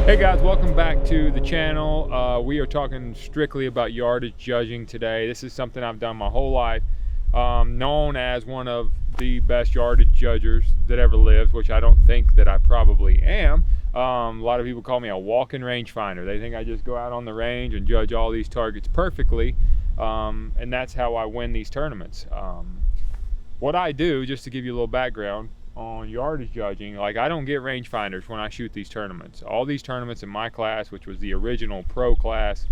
Hey guys, welcome back to the channel. We are talking strictly about yardage judging today. This is something I've done my whole life. Known as one of the best yardage judgers that ever lived, which I don't think that I probably am. A lot of people call me a walking rangefinder. They think I just go out on the range and judge all these targets perfectly, and that's how I win these tournaments. What I do, just to give you a little background on yardage judging, like I don't get rangefinders when I shoot these tournaments. All these tournaments in my class, which was the original pro class,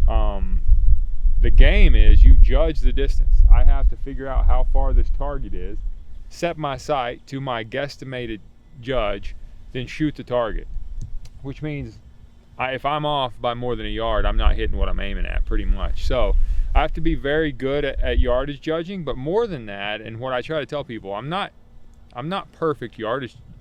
the game is you judge the distance. I have to figure out how far this target is, set my sight to my guesstimated judge, then shoot the target, which means if I'm off by more than a yard, I'm not hitting what I'm aiming at, pretty much. So I have to be very good at yardage judging, but more than that, and what I try to tell people, I'm not perfect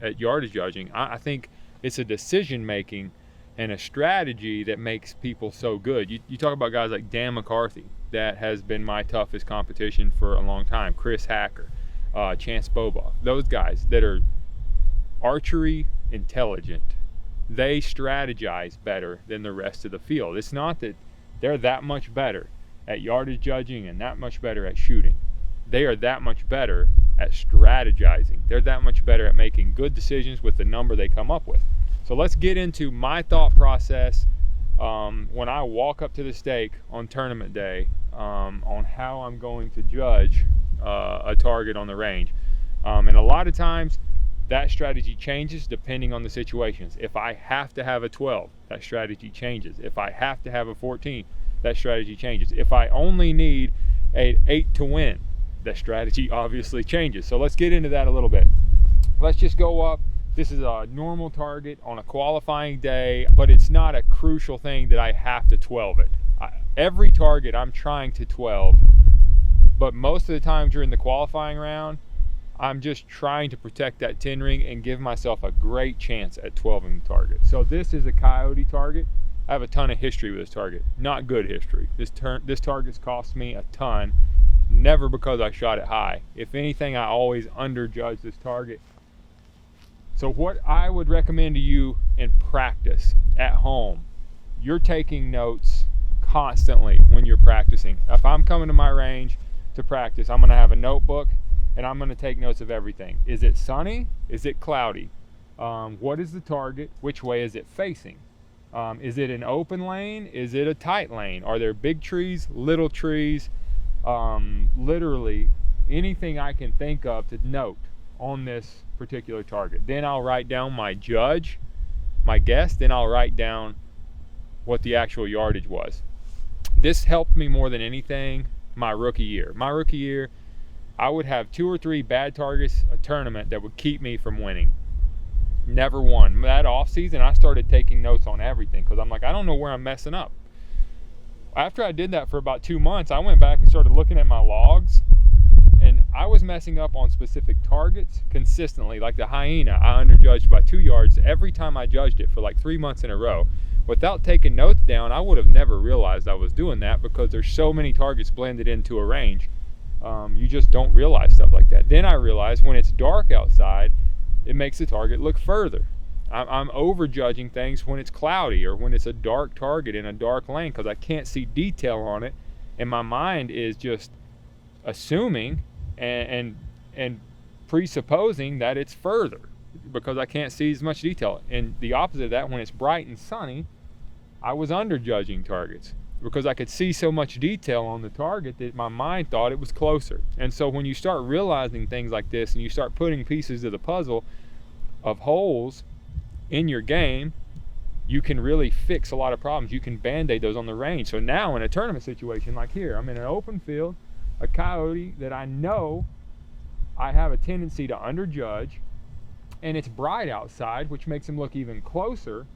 at yardage judging. I think it's a decision making and a strategy that makes people so good. You talk about guys like Dan McCarthy, that has been my toughest competition for a long time. Chris Hacker, Chance Boboff, those guys that are archery intelligent. They strategize better than the rest of the field. It's not that they're that much better at yardage judging and that much better at shooting. They are that much better at strategizing. They're that much better at making good decisions with the number they come up with. So let's get into my thought process when I walk up to the stake on tournament day, on how I'm going to judge a target on the range. And a lot of times that strategy changes depending on the situations. If I have to have a 12, that strategy changes. If I have to have a 14, that strategy changes. If I only need an 8 to win, that strategy obviously changes. So let's get into that a little bit. Let's just go up. This is a normal target on a qualifying day, but it's not a crucial thing that I have to 12 it. Every target I'm trying to 12, but most of the time during the qualifying round, I'm just trying to protect that 10 ring and give myself a great chance at 12ing the target. So this is a coyote target. I have a ton of history with this target. Not good history. This target's cost me a ton. Never because I shot it high. If anything, I always underjudge this target. So what I would recommend to you in practice at home, you're taking notes constantly when you're practicing. If I'm coming to my range to practice, I'm going to have a notebook and I'm going to take notes of everything. Is it sunny? Is it cloudy? What is the target? Which way is it facing? Is it an open lane? Is it a tight lane? Are there big trees, little trees? Literally anything I can think of to note on this particular target. Then I'll write down my judge, my guess, then I'll write down what the actual yardage was. This helped me more than anything my rookie year. My rookie year, I would have 2 or 3 bad targets a tournament that would keep me from winning. Never won. That off season, I started taking notes on everything because I'm like, I don't know where I'm messing up. After I did that for about 2 months, I went back and started looking at my logs, and I was messing up on specific targets consistently. Like the hyena, I underjudged by 2 yards every time I judged it for like 3 months in a row. Without taking notes down, I would have never realized I was doing that because there's so many targets blended into a range. You just don't realize stuff like that. Then I realized when it's dark outside, it makes the target look further. I'm overjudging things when it's cloudy or when it's a dark target in a dark lane because I can't see detail on it, and my mind is just assuming and presupposing that it's further because I can't see as much detail. And the opposite of that, when it's bright and sunny, I was underjudging targets because I could see so much detail on the target that my mind thought it was closer. And so when you start realizing things like this and you start putting pieces of the puzzle of holes in your game, you can really fix a lot of problems. You can band-aid those on the range. So now in a tournament situation like here, I'm in an open field, a coyote that I know I have a tendency to underjudge, and it's bright outside, which makes him look even closer.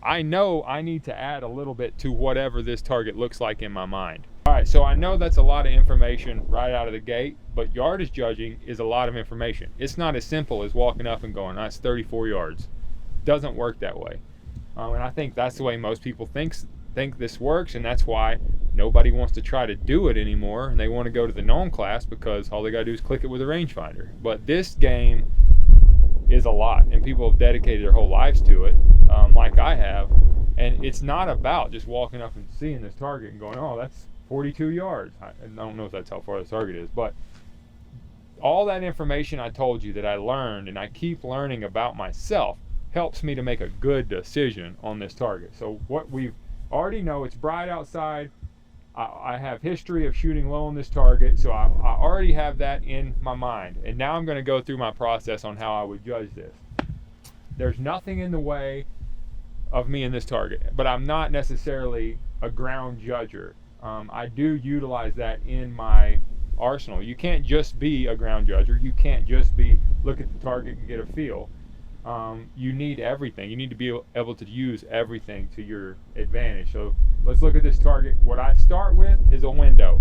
I know I need to add a little bit to whatever this target looks like in my mind. All right, so I know that's a lot of information right out of the gate, but yardage judging is a lot of information. It's not as simple as walking up and going, that's 34 yards. Doesn't work that way. And I think that's the way most people think this works, and that's why nobody wants to try to do it anymore, and they want to go to the known class because all they got to do is click it with a rangefinder. But this game is a lot, and people have dedicated their whole lives to it. Like I have. And it's not about just walking up and seeing this target and going, oh, that's 42 yards. I don't know if that's how far the target is, but all that information I told you that I learned and I keep learning about myself helps me to make a good decision on this target. So what we already know, it's bright outside. I have history of shooting low on this target, so I already have that in my mind. And now I'm going to go through my process on how I would judge this. There's nothing in the way of me in this target, but I'm not necessarily a ground judger. I do utilize that in my arsenal. You can't just be a ground judger. You can't just be look at the target and get a feel. You need everything. You need to be able to use everything to your advantage. So let's look at this target. What I start with is a window.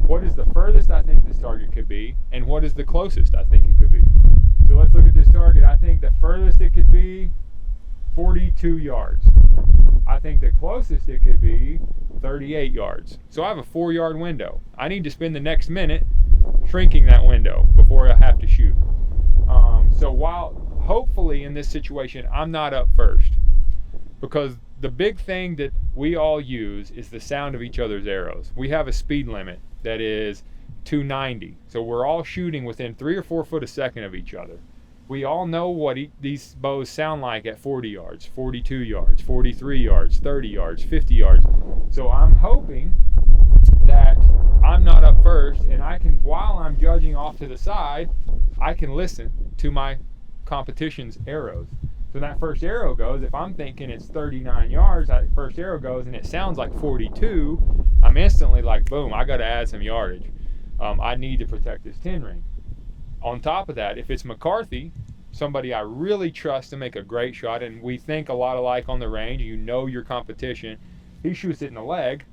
What is the furthest I think this target could be, and what is the closest I think it could be? So let's look at this target. I think the furthest it could be 42 yards. I think the closest it could be 38 yards. So I have a 4-yard window. I need to spend the next minute shrinking that window before I have to shoot. So while hopefully in this situation I'm not up first, because the big thing that we all use is the sound of each other's arrows. We have a speed limit that is 290. So we're all shooting within 3 or 4 foot a second of each other. We all know what these bows sound like at 40 yards, 42 yards, 43 yards, 30 yards, 50 yards. So I'm hoping that I'm not up first, and I can, while I'm judging off to the side, I can listen to my competition's arrows. So that first arrow goes, if I'm thinking it's 39 yards, that first arrow goes and it sounds like 42, I'm instantly like, boom, I got to add some yardage. I need to protect this 10 ring. On top of that, if it's McCarthy, somebody I really trust to make a great shot, and we think a lot alike on the range, you know your competition, he shoots it in the leg,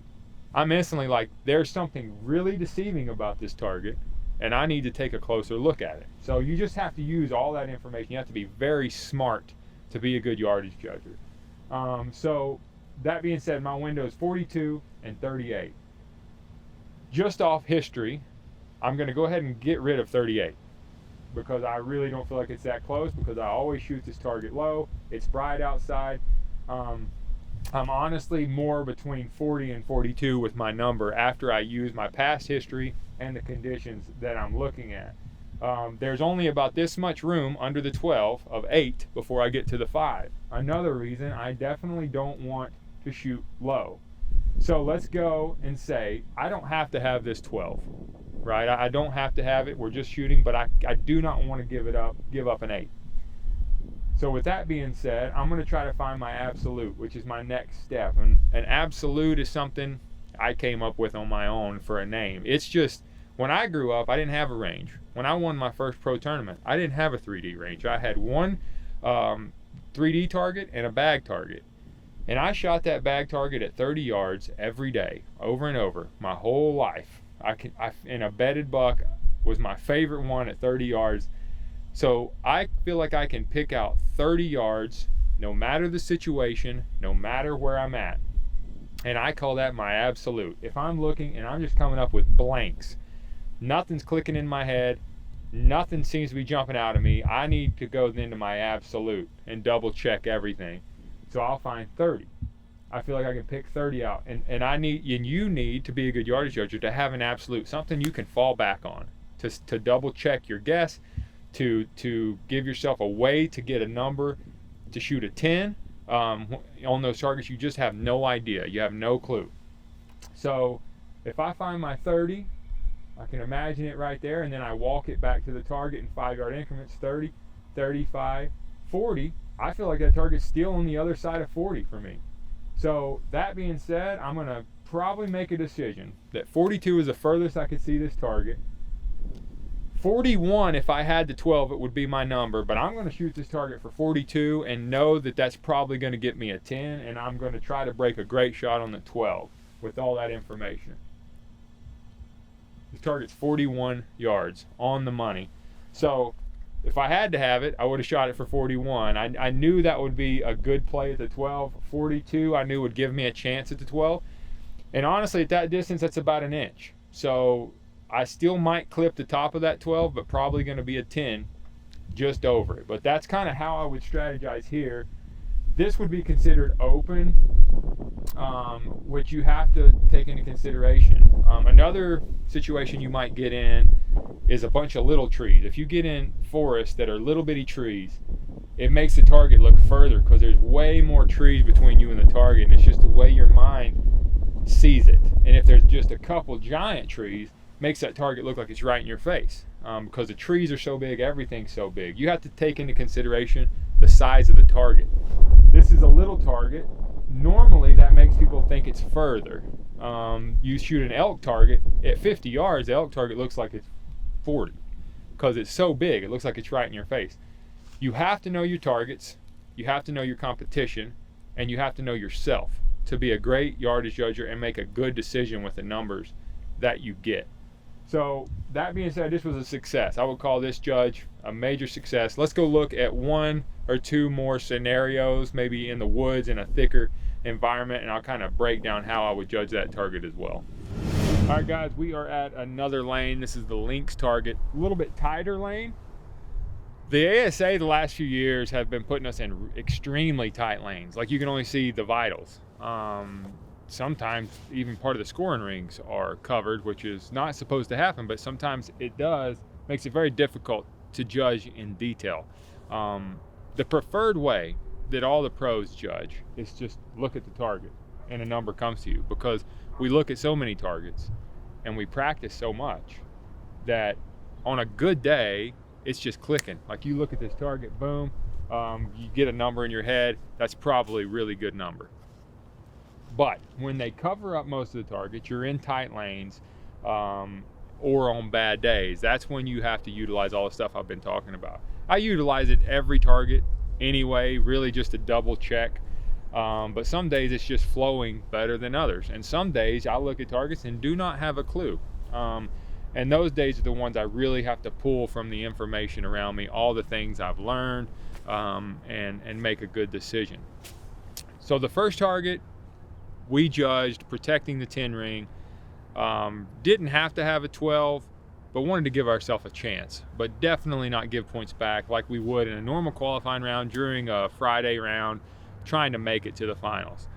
I'm instantly like, there's something really deceiving about this target, and I need to take a closer look at it. So you just have to use all that information. You have to be very smart to be a good yardage judger. So that being said, my window is 42 and 38. Just off history, I'm going to go ahead and get rid of 38. Because I really don't feel like it's that close, because I always shoot this target low. It's bright outside. I'm honestly more between 40 and 42 with my number after I use my past history and the conditions that I'm looking at. There's only about this much room under the 12 of 8 before I get to the 5. Another reason I definitely don't want to shoot low. So let's go and say I don't have to have this 12. Right, I don't have to have it. We're just shooting, but I do not want to give up an 8. So with that being said, I'm going to try to find my absolute, which is my next step. And an absolute is something I came up with on my own for a name. It's just, when I grew up, I didn't have a range. When I won my first pro tournament, I didn't have a 3D range. I had one 3D target and a bag target. And I shot that bag target at 30 yards every day, over and over, my whole life. And a bedded buck was my favorite one at 30 yards. So I feel like I can pick out 30 yards no matter the situation, no matter where I'm at. And I call that my absolute. If I'm looking and I'm just coming up with blanks, nothing's clicking in my head, nothing seems to be jumping out of me, I need to go into my absolute and double check everything. So I'll find 30. I feel like I can pick 30 out, and you need to be a good yardage judger to have an absolute, something you can fall back on, to double check your guess, to give yourself a way to get a number to shoot a 10 on those targets. You just have no idea, you have no clue. So if I find my 30, I can imagine it right there, and then I walk it back to the target in 5-yard increments. 30, 35, 40. I feel like that target's still on the other side of 40 for me. So that being said, I'm going to probably make a decision that 42 is the furthest I could see this target. 41, if I had the 12, it would be my number, but I'm going to shoot this target for 42 and know that that's probably going to get me a 10, and I'm going to try to break a great shot on the 12 with all that information. This target's 41 yards on the money. So if I had to have it, I would have shot it for 41. I knew that would be a good play at the 12. 42, I knew would give me a chance at the 12. And honestly, at that distance, that's about an inch. So I still might clip the top of that 12, but probably going to be a 10 just over it. But that's kind of how I would strategize here. This would be considered open, which you have to take into consideration. Another situation you might get in is a bunch of little trees. If you get in forests that are little bitty trees, it makes the target look further because there's way more trees between you and the target, and it's just the way your mind sees it. And if there's just a couple giant trees, makes that target look like it's right in your face, because the trees are so big, everything's so big. You have to take into consideration the size of the target. This is a little target. Normally that makes people think it's further. You shoot an elk target at 50 yards, the elk target looks like it's 40 because it's so big, it looks like it's right in your face. You have to know your targets, you have to know your competition, and you have to know yourself to be a great yardage judger and make a good decision with the numbers that you get. So that being said, this was a success. I would call this judge a major success. Let's go look at one or two more scenarios, maybe in the woods in a thicker environment, and I'll kind of break down how I would judge that target as well. All right guys, we are at another lane. This is the lynx target, a little bit tighter lane. The ASA the last few years have been putting us in extremely tight lanes. Like you can only see the vitals. Sometimes even part of the scoring rings are covered, which is not supposed to happen, but sometimes it does. Makes it very difficult to judge in detail. The preferred way that all the pros judge is just look at the target and a number comes to you, because we look at so many targets and we practice so much that on a good day, it's just clicking. Like you look at this target, boom, you get a number in your head, that's probably a really good number. But when they cover up most of the targets, you're in tight lanes, or on bad days, that's when you have to utilize all the stuff I've been talking about. I utilize it every target anyway, really just to double check. But some days it's just flowing better than others. And some days I look at targets and do not have a clue. And those days are the ones I really have to pull from the information around me, all the things I've learned, and make a good decision. So the first target, we judged protecting the 10 ring. Didn't have to have a 12, but wanted to give ourselves a chance, but definitely not give points back like we would in a normal qualifying round during a Friday round, trying to make it to the finals.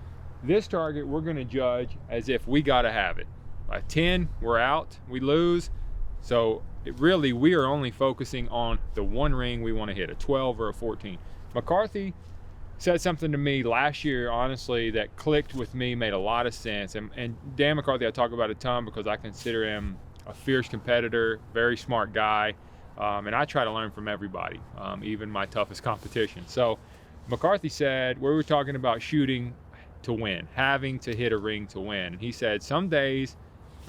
This target we're going to judge as if we got to have it. A 10, we're out, we lose. So really, we are only focusing on the one ring we want to hit, a 12 or a 14. McCarthy said something to me last year, honestly, that clicked with me, made a lot of sense. And Dan McCarthy I talk about a ton because I consider him a fierce competitor, very smart guy, and I try to learn from everybody, even my toughest competition. So McCarthy said, we were talking about shooting to win, having to hit a ring to win. And he said some days,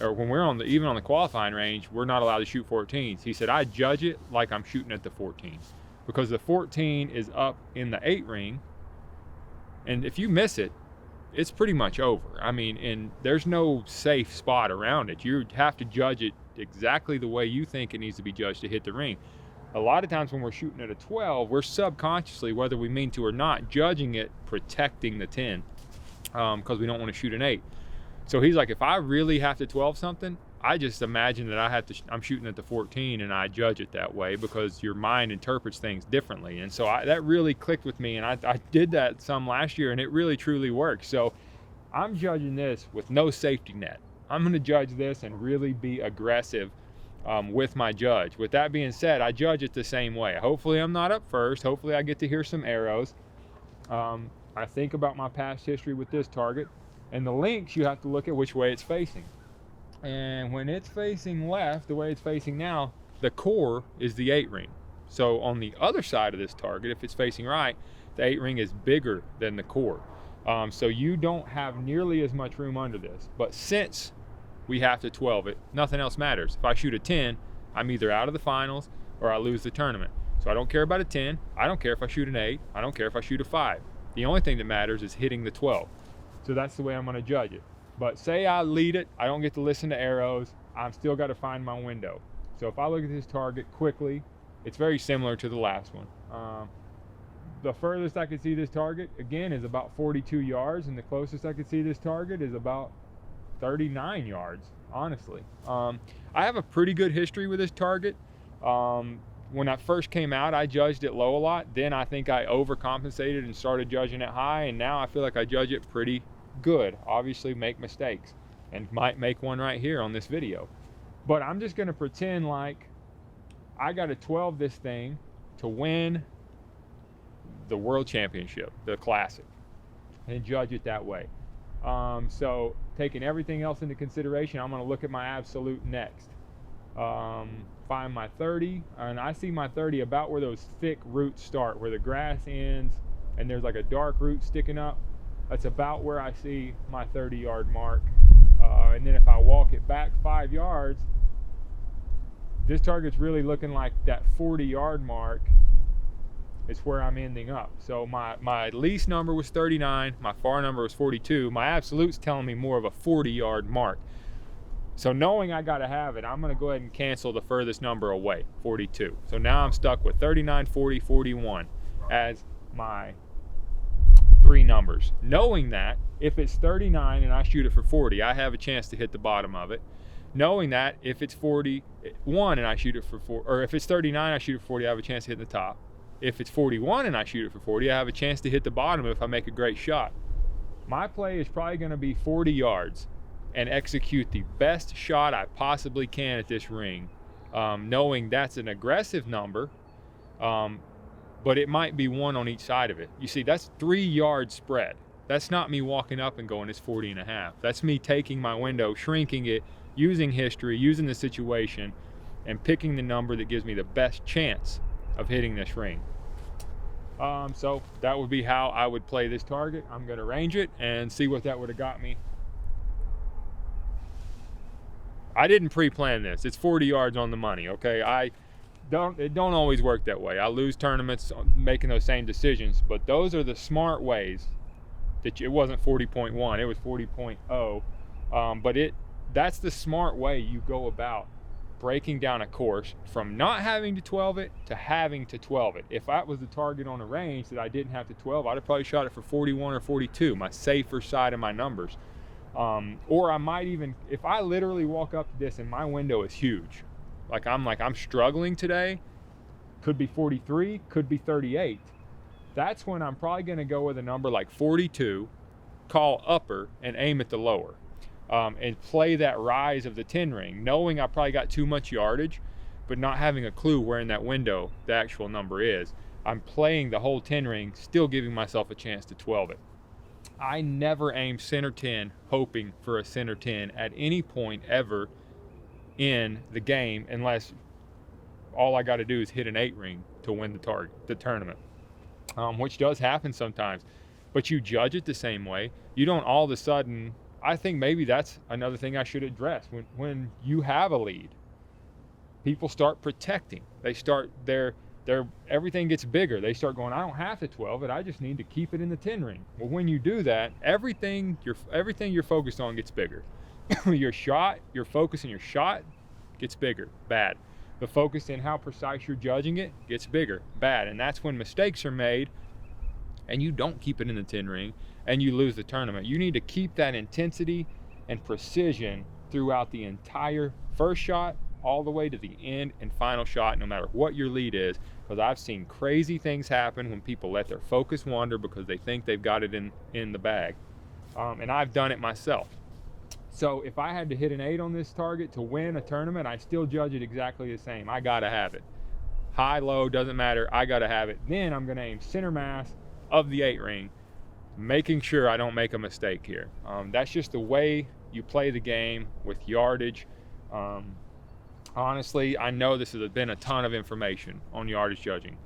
or when we're even on the qualifying range, we're not allowed to shoot 14s. He said, I judge it like I'm shooting at the 14, because the 14 is up in the 8 ring. And if you miss it, it's pretty much over. I mean, and there's no safe spot around it. You have to judge it exactly the way you think it needs to be judged to hit the ring. A lot of times when we're shooting at a 12, we're subconsciously, whether we mean to or not, judging it, protecting the 10, because we don't want to shoot an 8. So he's like, if I really have to 12 something, I just imagine that I'm shooting at the 14 and I judge it that way, because your mind interprets things differently. And so that really clicked with me, and I did that some last year, and it really truly worked. So I'm judging this with no safety net. I'm going to judge this and really be aggressive with my judge. With that being said, I judge it the same way. Hopefully I'm not up first. Hopefully I get to hear some arrows. I think about my past history with this target. And the lynx, you have to look at which way it's facing. And when it's facing left, the way it's facing now, the core is the 8 ring. So on the other side of this target, if it's facing right, the 8 ring is bigger than the core. So you don't have nearly as much room under this. But since we have to 12 it, nothing else matters. If I shoot a 10, I'm either out of the finals or I lose the tournament. So I don't care about a 10. I don't care if I shoot an 8. I don't care if I shoot a 5. The only thing that matters is hitting the 12. So that's the way I'm going to judge it. But say I lead it, I don't get to listen to arrows, I've still got to find my window. So if I look at this target quickly, it's very similar to the last one. The furthest I could see this target, again, is about 42 yards, and the closest I could see this target is about 39 yards, honestly. I have a pretty good history with this target. when I first came out, I judged it low a lot. Then I think I overcompensated and started judging it high, and now I feel like I judge it pretty good. Obviously make mistakes, and might make one right here on this video. But I'm just gonna pretend like I gotta 12 this thing to win the World Championship, the Classic, and judge it that way. So taking everything else into consideration, I'm gonna look at my absolute next. Find my 30, and I see my 30 about where those thick roots start, where the grass ends and there's like a dark root sticking up. That's about where I see my 30-yard mark. And then if I walk it back 5 yards, this target's really looking like that 40-yard mark is where I'm ending up. So my least number was 39, my far number was 42. My absolute's telling me more of a 40-yard mark. So knowing I gotta have it, I'm gonna go ahead and cancel the furthest number away, 42. So now I'm stuck with 39, 40, 41 as my 3 numbers. Knowing that if it's 39 and I shoot it for 40, I have a chance to hit the bottom of it. Knowing that if it's 41 and I shoot it for 4, or if it's 39 I shoot it for 40, I have a chance to hit the top. If it's 41 and I shoot it for 40, I have a chance to hit the bottom if I make a great shot. My play is probably gonna be 40 yards and execute the best shot I possibly can at this ring, knowing that's an aggressive number, but it might be 1 on each side of it. You see, that's 3-yard spread. That's not me walking up and going, it's 40 and a half. That's me taking my window, shrinking it, using history, using the situation, and picking the number that gives me the best chance of hitting this ring. So that would be how I would play this target. I'm gonna range it and see what that would have got me. I didn't pre-plan this. It's 40 yards on the money, okay? It don't always work that way. I lose tournaments making those same decisions, but those are the smart ways that it wasn't 40.1, it was 40.0. But that's the smart way you go about breaking down a course from not having to 12 it to having to 12 it. If that was the target on a range that I didn't have to 12, I'd have probably shot it for 41 or 42, my safer side of my numbers. Or I might even, if I literally walk up to this and my window is huge, I'm struggling today, could be 43, could be 38. That's when I'm probably gonna go with a number like 42, call upper and aim at the lower, and play that rise of the 10 ring, knowing I probably got too much yardage, but not having a clue where in that window the actual number is. I'm playing the whole 10 ring, still giving myself a chance to 12 it. I never aim center 10 hoping for a center 10 at any point ever in the game, unless all I got to do is hit an 8 ring to win the tournament, which does happen sometimes. But you judge it the same way. You don't all of a sudden, I think maybe that's another thing I should address. When you have a lead, people start protecting. They start everything gets bigger. They start going, I don't have to 12 it, I just need to keep it in the 10 ring. Well, when you do that, everything you're focused on gets bigger. Your focus in your shot gets bigger, bad. The focus in how precise you're judging it gets bigger, bad. And that's when mistakes are made and you don't keep it in the 10 ring and you lose the tournament. You need to keep that intensity and precision throughout the entire first shot all the way to the end and final shot, no matter what your lead is, because I've seen crazy things happen when people let their focus wander because they think they've got it in the bag. And I've done it myself. So if I had to hit an 8 on this target to win a tournament, I still judge it exactly the same. I gotta have it. High, low, doesn't matter, I gotta have it. Then I'm gonna aim center mass of the 8 ring, making sure I don't make a mistake here. That's just the way you play the game with yardage. Honestly, I know this has been a ton of information on yardage judging.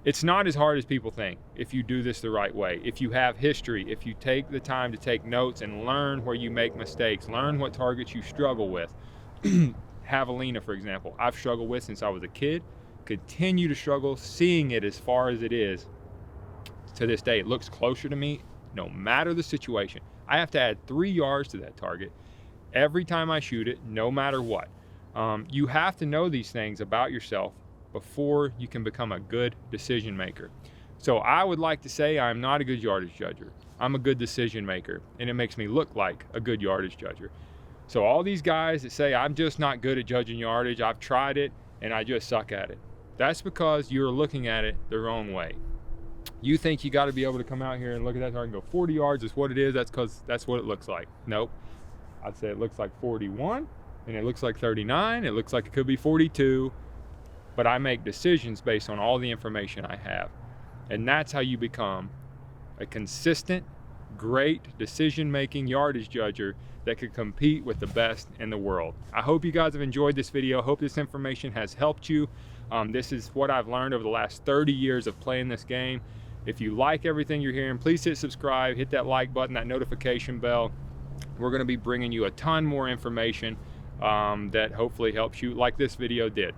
It's not as hard as people think if you do this the right way. If you have history, if you take the time to take notes and learn where you make mistakes, learn what targets you struggle with. Javelina, for example, I've struggled with since I was a kid, continue to struggle seeing it as far as it is to this day. It looks closer to me no matter the situation. I have to add 3 yards to that target every time I shoot it, no matter what. You have to know these things about yourself before you can become a good decision maker. So I would like to say I'm not a good yardage judger. I'm a good decision maker, and it makes me look like a good yardage judger. So all these guys that say I'm just not good at judging yardage, I've tried it, and I just suck at it. That's because you're looking at it the wrong way. You think you got to be able to come out here and look at that target and go 40 yards is what it is. That's because that's what it looks like. Nope. I'd say it looks like 41, and it looks like 39. It looks like it could be 42, but I make decisions based on all the information I have. And that's how you become a consistent, great decision-making yardage judger that could compete with the best in the world. I hope you guys have enjoyed this video. I hope this information has helped you. This is what I've learned over the last 30 years of playing this game. If you like everything you're hearing, please hit subscribe, hit that like button, that notification bell. We're going to be bringing you a ton more information that hopefully helps you like this video did.